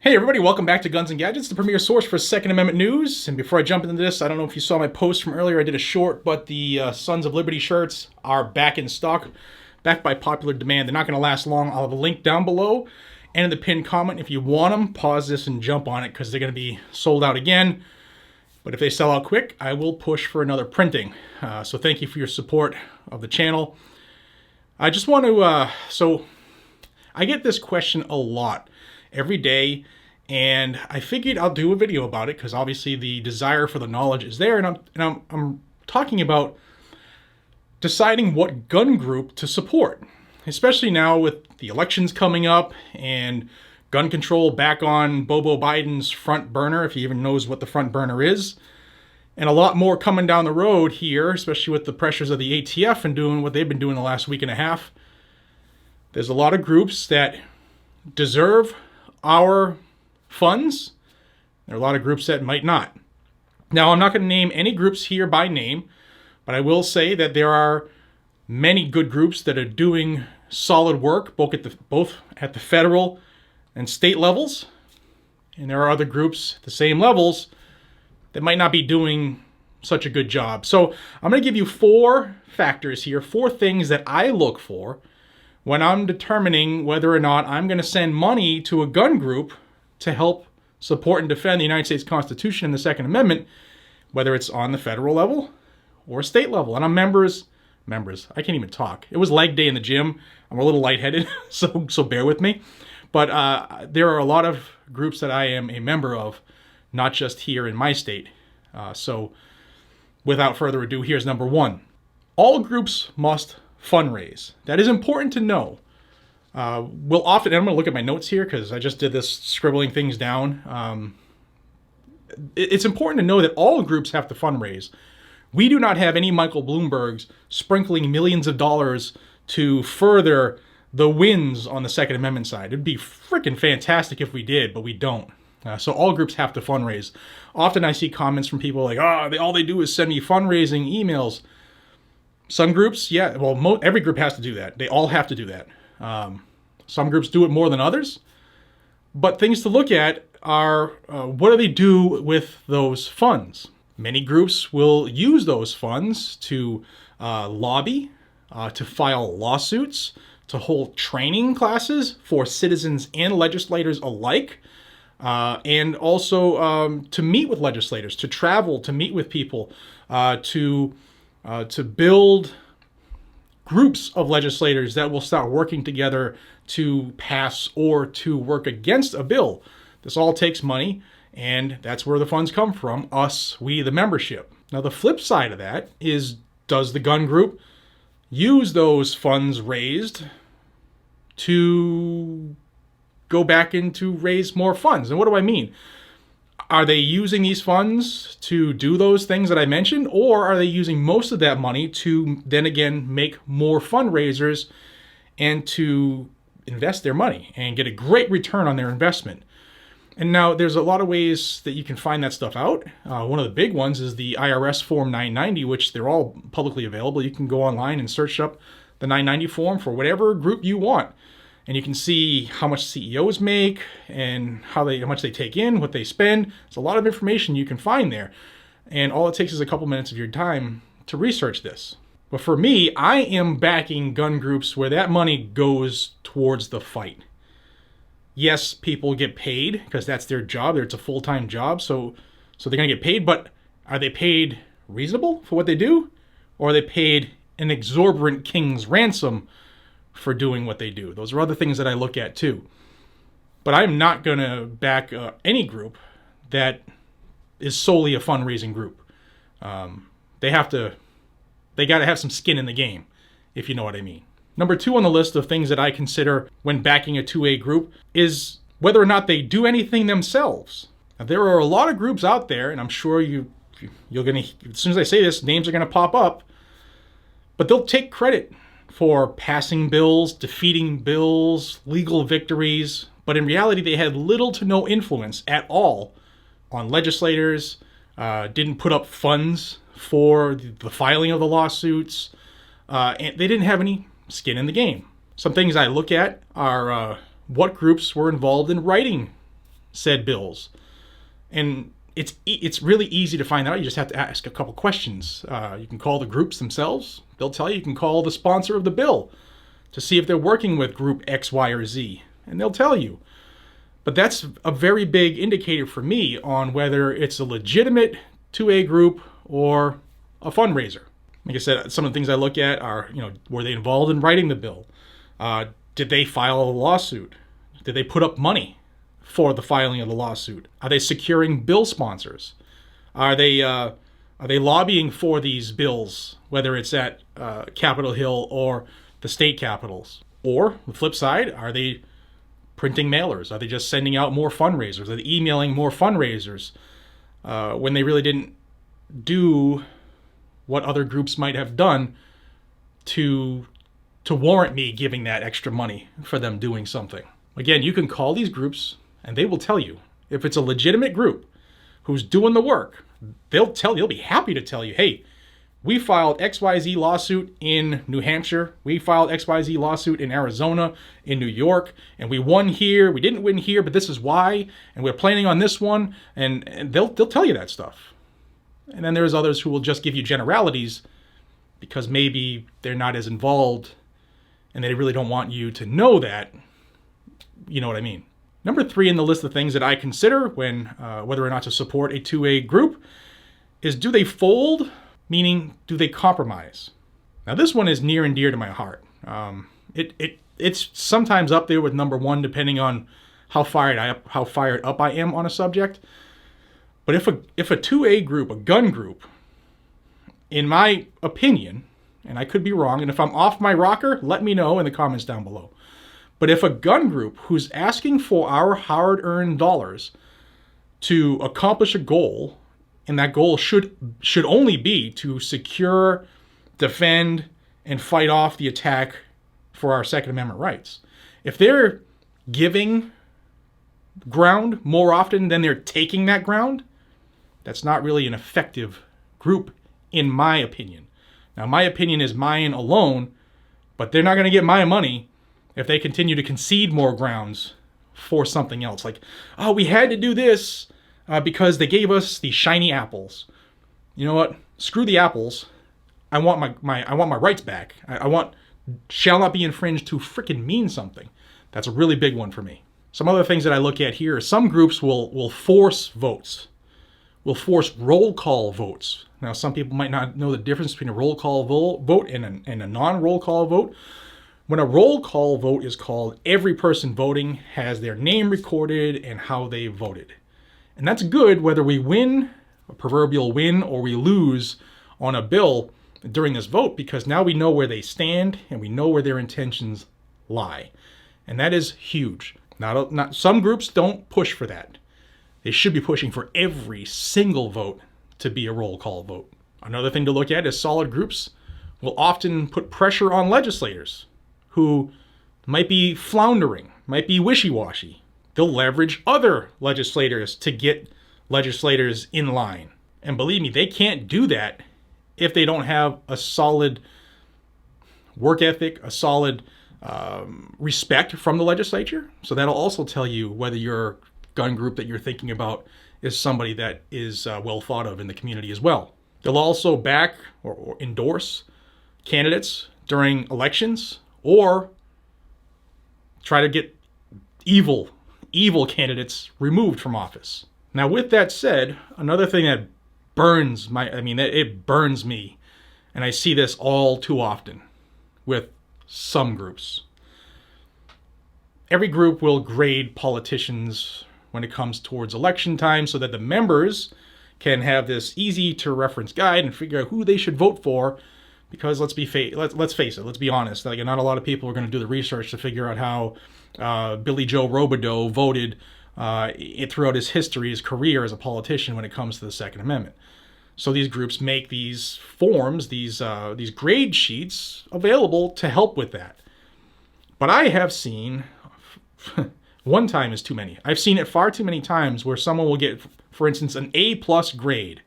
Hey everybody, welcome back to Guns and Gadgets, the premier source for Second Amendment news. And before I jump into this, I don't know if you saw my post from earlier, I did a short, but the Sons of Liberty shirts are back in stock, back by popular demand. They're not going to last long. I'll have a link down below and in the pinned comment. If you want them, pause this and jump on it because they're going to be sold out again. But if they sell out quick, I will push for another printing. So thank you for your support of the channel. I just want to, so I get this question a lot every day, and I figured I'll do a video about it because obviously the desire for the knowledge is there, and I'm talking about deciding what gun group to support, especially now with the elections coming up and gun control back on Bobo Biden's front burner, if he even knows what the front burner is, and a lot more coming down the road here, especially with the pressures of the ATF and doing what they've been doing the last week and a half. There's a lot of groups that deserve our funds. There are a lot of groups that might not. Now, I'm not going to name any groups here by name, but I will say that there are many good groups that are doing solid work, both at the federal and state levels. And there are other groups at the same levels that might not be doing such a good job. So I'm going to give you four factors here, four things that I look for when I'm determining whether or not I'm going to send money to a gun group to help support and defend the United States Constitution and the Second Amendment, whether it's on the federal level or state level. And I'm members, I can't even talk. It was leg day in the gym. I'm a little lightheaded, so bear with me. But there are a lot of groups that I am a member of, not just here in my state. So without further ado, here's number one. All groups must fundraise. That is important to know. We'll often, and I'm going to look at my notes here because I just did this scribbling things down. It's important to know that all groups have to fundraise. We do not have any Michael Bloombergs sprinkling millions of dollars to further the wins on the Second Amendment side. It'd be freaking fantastic if we did, but we don't. So all groups have to fundraise. Often I see comments from people like, all they do is send me fundraising emails. Some groups, yeah, well, every group has to do that. They all have to do that. Some groups do it more than others. But things to look at are what do they do with those funds? Many groups will use those funds to lobby, to file lawsuits, to hold training classes for citizens and legislators alike, and also to meet with legislators, to travel, to meet with people, to build groups of legislators that will start working together to pass or to work against a bill. This all takes money, and that's where the funds come from, us, we, the membership. Now, the flip side of that is, does the gun group use those funds raised to go back in to raise more funds? And what do I mean? Are they using these funds to do those things that I mentioned, or are they using most of that money to then again make more fundraisers and to invest their money and get a great return on their investment? And now there's a lot of ways that you can find that stuff out. One of the big ones is the IRS Form 990, which they're all publicly available. You can go online and search up the 990 form for whatever group you want. And you can see how much CEOs make and how much they take in, what they spend. There's a lot of information you can find there. And all it takes is a couple minutes of your time to research this. But for me, I am backing gun groups where that money goes towards the fight. Yes, people get paid because that's their job. It's a full-time job, so they're going to get paid. But are they paid reasonable for what they do? Or are they paid an exorbitant king's ransom for doing what they do? Those are other things that I look at too. But I'm not going to back any group that is solely a fundraising group. They got to have some skin in the game, if you know what I mean. Number two on the list of things that I consider when backing a 2A group is whether or not they do anything themselves. Now, there are a lot of groups out there, and I'm sure you're going to, as soon as I say this, names are going to pop up, but they'll take credit for passing bills, defeating bills, legal victories, but in reality they had little to no influence at all on legislators, didn't put up funds for the filing of the lawsuits, and they didn't have any skin in the game. Some things I look at are what groups were involved in writing said bills. And it's really easy to find out. You just have to ask a couple questions. You can call the groups themselves. They'll tell you. You can call the sponsor of the bill to see if they're working with group X, Y, or Z, and they'll tell you. But that's a very big indicator for me on whether it's a legitimate 2A group or a fundraiser. Like I said, some of the things I look at are, were they involved in writing the bill? Did they file a lawsuit? Did they put up money for the filing of the lawsuit? Are they securing bill sponsors? Are they lobbying for these bills, whether it's at Capitol Hill or the state capitals? Or the flip side, are they printing mailers? Are they just sending out more fundraisers? Are they emailing more fundraisers when they really didn't do what other groups might have done to warrant me giving that extra money for them doing something? Again, you can call these groups and they will tell you. If it's a legitimate group who's doing the work, they'll be happy to tell you, hey, we filed XYZ lawsuit in New Hampshire. We filed XYZ lawsuit in Arizona, in New York, and we won here. We didn't win here, but this is why, and we're planning on this one, and they'll tell you that stuff. And then there's others who will just give you generalities because maybe they're not as involved and they really don't want you to know that. You know what I mean? Number 3 in the list of things that I consider when whether or not to support a 2A group is, do they fold? Meaning, do they compromise? Now, this one is near and dear to my heart. It's sometimes up there with number 1, depending on how fired up I am on a subject. But if a 2A group, a gun group, in my opinion, and I could be wrong, and if I'm off my rocker, let me know in the comments down below. But if a gun group who's asking for our hard-earned dollars to accomplish a goal, and that goal should only be to secure, defend, and fight off the attack for our Second Amendment rights. If they're giving ground more often than they're taking that ground, that's not really an effective group, in my opinion. Now, my opinion is mine alone, but they're not going to get my money if they continue to concede more grounds for something else. Like, oh, we had to do this because they gave us the shiny apples. You know what? Screw the apples. I want my rights back. I want shall not be infringed to frickin' mean something. That's a really big one for me. Some other things that I look at here, some groups will force votes. Will force roll call votes. Now, some people might not know the difference between a roll call vote and a non-roll call vote. When a roll call vote is called, every person voting has their name recorded and how they voted. And that's good whether we win, a proverbial win, or we lose on a bill during this vote, because now we know where they stand and we know where their intentions lie. And that is huge. Not some groups don't push for that. They should be pushing for every single vote to be a roll call vote. Another thing to look at is solid groups will often put pressure on legislators who might be floundering, might be wishy-washy. They'll leverage other legislators to get legislators in line. And believe me, they can't do that if they don't have a solid work ethic, a solid respect from the legislature. So that'll also tell you whether your gun group that you're thinking about is somebody that is well thought of in the community as well. They'll also back or endorse candidates during elections, or try to get evil candidates removed from office. Now, with that said, another thing that it burns me, and I see this all too often with some groups. Every group will grade politicians when it comes towards election time so that the members can have this easy to reference guide and figure out who they should vote for. Because let's face it, let's be honest. Like, not a lot of people are going to do the research to figure out how Billy Joe Robideau voted throughout his history, his career as a politician when it comes to the Second Amendment. So these groups make these forms, these grade sheets available to help with that. But I have seen, one time is too many. I've seen it far too many times where someone will get, for instance, an A+ grade,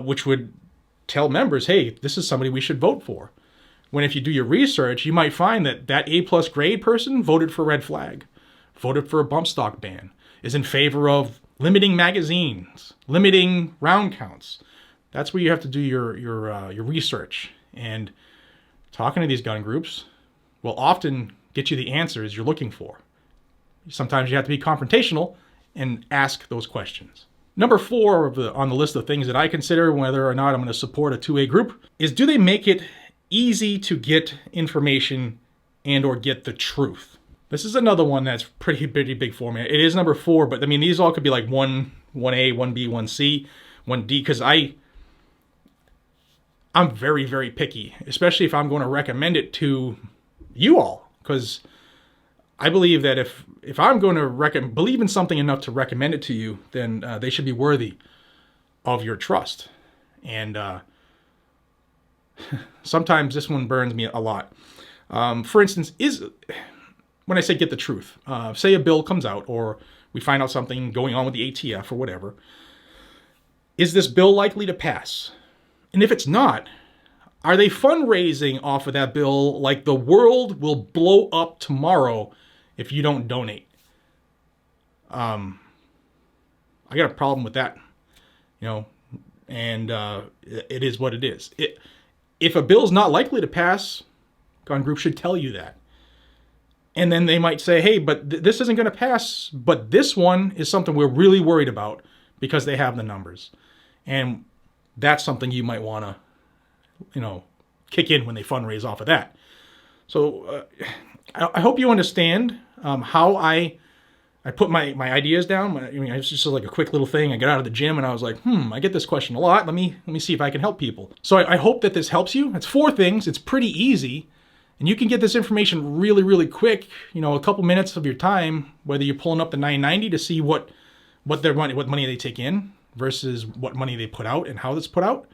which would tell members, hey, this is somebody we should vote for. When if you do your research, you might find that A+ grade person voted for red flag, voted for a bump stock ban, is in favor of limiting magazines, limiting round counts. That's where you have to do your research. And talking to these gun groups will often get you the answers you're looking for. Sometimes you have to be confrontational and ask those questions. Number 4 on the list of things that I consider whether or not I'm going to support a 2A group is, do they make it easy to get information and or get the truth? This is another one that's pretty big for me. It is number 4, but I mean, these all could be like 1A, 1B, 1C, 1D, because I'm very, very picky, especially if I'm going to recommend it to you all, because I believe that if I'm going to believe in something enough to recommend it to you, then they should be worthy of your trust. And sometimes this one burns me a lot. For instance, when I say get the truth, say a bill comes out or we find out something going on with the ATF or whatever, is this bill likely to pass? And if it's not, are they fundraising off of that bill like the world will blow up tomorrow if you don't donate? I got a problem with that, and it is what it is. If a bill's not likely to pass, gun group should tell you that. And then they might say, hey, but this isn't going to pass, but this one is something we're really worried about because they have the numbers. And that's something you might want to, kick in when they fundraise off of that. So I hope you understand how I put my ideas down. I mean, it's just like a quick little thing. I got out of the gym and I was like, I get this question a lot. Let me see if I can help people. So I hope that this helps you. It's 4 things. It's pretty easy. And you can get this information really, really quick. A couple minutes of your time, whether you're pulling up the 990 to see what money they take in versus what money they put out and how it's put out.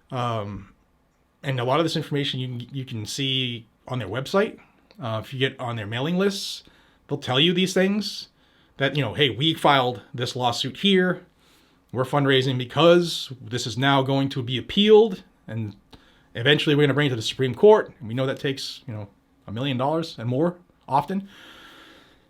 And a lot of this information you can see on their website. If you get on their mailing lists, they'll tell you these things that, hey, we filed this lawsuit here. We're fundraising because this is now going to be appealed, and eventually we're going to bring it to the Supreme Court. And we know that takes, $1 million and more often.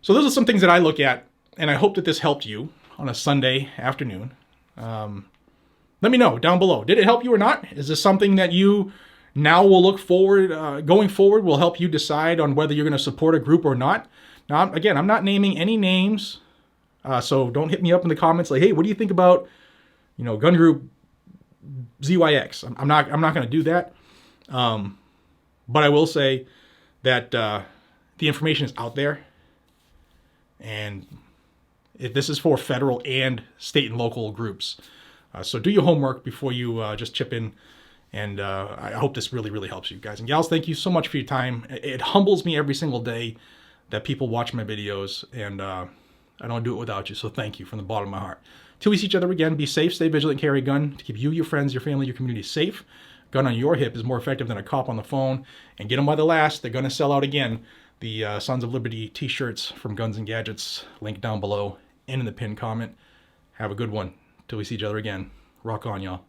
So those are some things that I look at, and I hope that this helped you on a Sunday afternoon. Let me know down below. Did it help you or not? Is this something that you now will look forward, going forward, will help you decide on whether you're going to support a group or not? Now, again, I'm not naming any names, so don't hit me up in the comments like, hey, what do you think about, gun group ZYX? I'm not going to do that. But I will say that the information is out there, and this is for federal and state and local groups. So do your homework before you just chip in. And I hope this really, really helps you guys and gals. Thank you so much for your time. It humbles me every single day that people watch my videos, and I don't do it without you. So thank you from the bottom of my heart. Till we see each other again, be safe, stay vigilant, carry a gun to keep you, your friends, your family, your community safe. Gun on your hip is more effective than a cop on the phone. And get them by the last. They're going to sell out again. The Sons of Liberty t-shirts from Guns and Gadgets. Link down below and in the pinned comment. Have a good one. Till we see each other again. Rock on, y'all.